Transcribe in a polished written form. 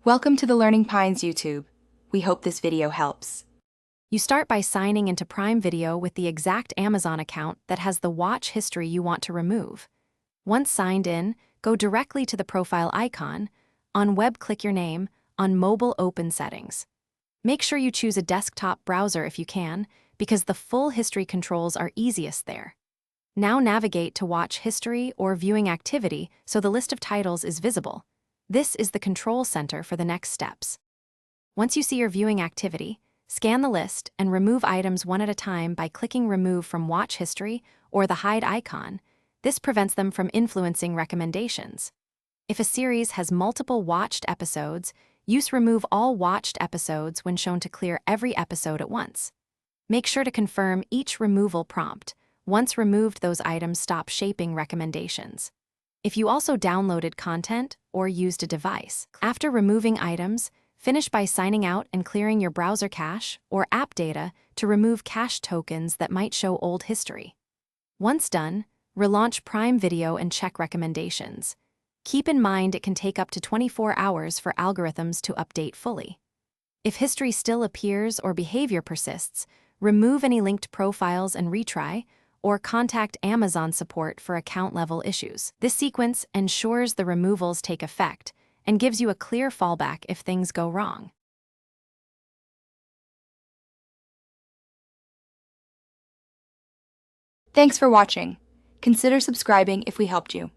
Welcome to the Learning Pines YouTube. We hope this video helps. You start by signing into Prime Video with the exact Amazon account that has the watch history you want to remove. Once signed in, go directly to the profile icon. On web, click your name. On mobile, open settings. Make sure you choose a desktop browser if you can, because the full history controls are easiest there. Now navigate to Watch History or Viewing Activity so the list of titles is visible. This is the control center for the next steps. Once you see your viewing activity, scan the list and remove items one at a time by clicking Remove from Watch History or the Hide icon. This prevents them from influencing recommendations. If a series has multiple watched episodes, use Remove All Watched Episodes when shown to clear every episode at once. Make sure to confirm each removal prompt. Once removed, those items stop shaping recommendations. If you also downloaded content or used a device, after removing items, finish by signing out and clearing your browser cache or app data to remove cache tokens that might show old history. Once done, relaunch Prime Video and check recommendations. Keep in mind it can take up to 24 hours for algorithms to update fully. If history still appears or behavior persists, remove any linked profiles and retry, or contact Amazon support for account-level issues. This sequence ensures the removals take effect and gives you a clear fallback if things go wrong. Thanks for watching. Consider subscribing if we helped you.